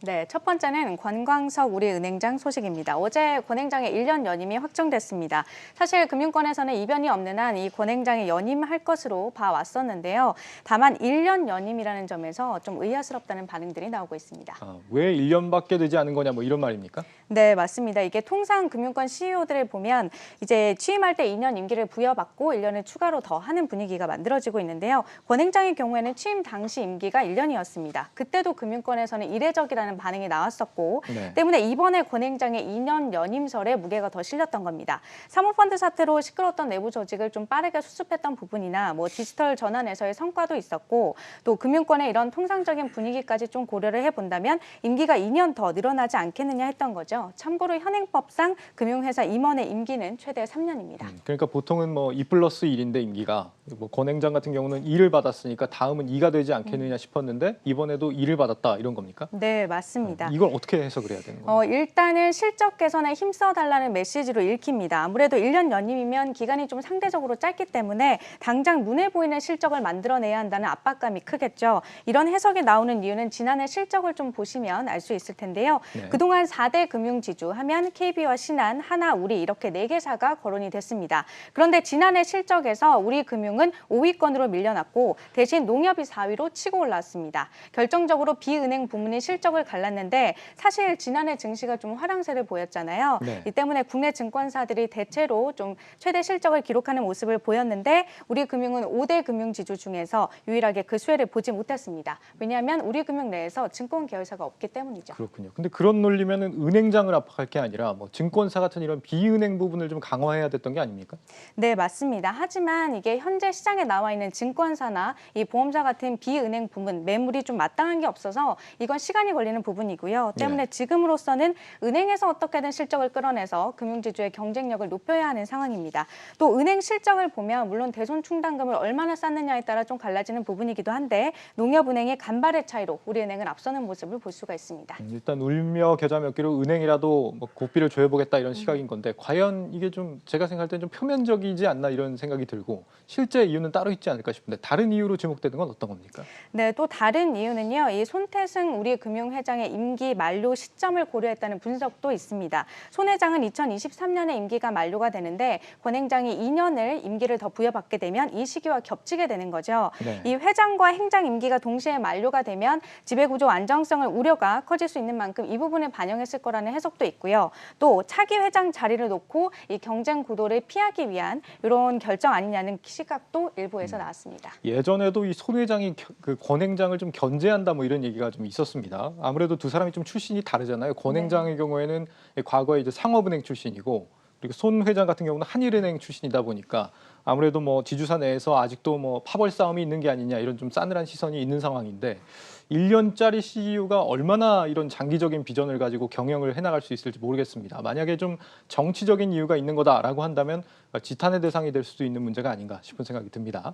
네, 첫 번째는 권광석 우리은행장 소식입니다. 어제 권행장의 1년 연임이 확정됐습니다. 사실 금융권에서는 이변이 없는 한 이 권행장의 연임할 것으로 봐왔었는데요. 다만 1년 연임이라는 점에서 좀 의아스럽다는 반응들이 나오고 있습니다. 왜 1년밖에 되지 않은 거냐 뭐 이런 말입니까? 네, 맞습니다. 이게 통상 금융권 CEO들을 보면 이제 취임할 때 2년 임기를 부여받고 1년을 추가로 더 하는 분위기가 만들어지고 있는데요. 권행장의 경우에는 취임 당시 임기가 1년이었습니다. 그때도 금융권에서는 이례적이라는 반응이 나왔었고 네. 때문에 이번에 권행장의 2년 연임설에 무게가 더 실렸던 겁니다. 사모펀드 사태로 시끄러웠던 내부 조직을 좀 빠르게 수습했던 부분이나 뭐 디지털 전환에서의 성과도 있었고 또 금융권의 이런 통상적인 분위기까지 좀 고려를 해본다면 임기가 2년 더 늘어나지 않겠느냐 했던 거죠. 참고로 현행법상 금융회사 임원의 임기는 최대 3년입니다. 그러니까 보통은 뭐 2+1인데 임기가 뭐 권행장 같은 경우는 2를 받았으니까 다음은 2가 되지 않겠느냐 싶었는데 이번에도 2를 받았다 이런 겁니까? 네, 맞습니다. 이걸 어떻게 해석을 해야 되는 겁니까? 일단은 실적 개선에 힘써달라는 메시지로 읽힙니다. 아무래도 1년 연임이면 기간이 좀 상대적으로 짧기 때문에 당장 눈에 보이는 실적을 만들어내야 한다는 압박감이 크겠죠. 이런 해석이 나오는 이유는 지난해 실적을 좀 보시면 알 수 있을 텐데요. 네. 그동안 4대 금융지주 하면 KB와 신한, 하나, 우리 이렇게 4개사가 거론이 됐습니다. 그런데 지난해 실적에서 우리금융은 5위권으로 밀려났고 대신 농협이 4위로 치고 올랐습니다. 결정적으로 비은행 부문이 실적을 갈랐는데 사실 지난해 증시가 좀 화랑세를 보였잖아요. 네. 이 때문에 국내 증권사들이 대체로 좀 최대 실적을 기록하는 모습을 보였는데 우리금융은 5대 금융지주 중에서 유일하게 그 수혜를 보지 못했습니다. 왜냐하면 우리금융 내에서 증권 계열사가 없기 때문이죠. 그렇군요. 근데 그런 논리면은 은행장을 압박할 게 아니라 뭐 증권사 같은 이런 비은행 부분을 좀 강화해야 됐던 게 아닙니까? 네, 맞습니다. 하지만 이게 현재 시장에 나와 있는 증권사나 이 보험사 같은 비은행 부문 매물이 좀 마땅한 게 없어서 이건 시간이 걸리는 부분이고요. 때문에 지금으로서는 은행에서 어떻게든 실적을 끌어내서 금융지주의 경쟁력을 높여야 하는 상황입니다. 또 은행 실적을 보면 물론 대손 충당금을 얼마나 쌓느냐에 따라 좀 갈라지는 부분이기도 한데 농협은행의 간발의 차이로 우리은행은 앞서는 모습을 볼 수가 있습니다. 일단 울며 겨자 먹기로 은행이라도 뭐 고삐를 조여보겠다 이런 시각인 건데 과연 이게 좀 제가 생각할 때 좀 표면적이지 않나 이런 생각이 들고 실제 이유는 따로 있지 않을까 싶은데 다른 이유로 지목되는 건 어떤 겁니까? 네, 또 다른 이유는요. 이 손태승 우리금융회장의 임기 만료 시점을 고려했다는 분석도 있습니다. 손 회장은 2023년에 임기가 만료가 되는데 권행장이 2년을 임기를 더 부여받게 되면 이 시기와 겹치게 되는 거죠. 네. 이 회장과 행장 임기가 동시에 만료가 되면 지배구조 안정성을 우려가 커질 수 있는 만큼 이 부분을 반영했을 거라는 해석도 있고요. 또 차기 회장 자리를 놓고 이 경쟁 구도를 피하기 위한 이런 결정 아니냐는 시각도 일부에서 나왔습니다. 예전에도 이 손 회장이 그 권 행장을 좀 견제한다 뭐 이런 얘기가 좀 있었습니다. 아무래도 두 사람이 좀 출신이 다르잖아요. 권 행장의 경우에는 과거에 이제 상업은행 출신이고 그리고 손 회장 같은 경우는 한일은행 출신이다 보니까 아무래도 뭐 지주사 내에서 아직도 뭐 파벌 싸움이 있는 게 아니냐 이런 좀 싸늘한 시선이 있는 상황인데 1년짜리 CEO가 얼마나 이런 장기적인 비전을 가지고 경영을 해나갈 수 있을지 모르겠습니다. 만약에 좀 정치적인 이유가 있는 거다라고 한다면 지탄의 대상이 될 수도 있는 문제가 아닌가 싶은 생각이 듭니다.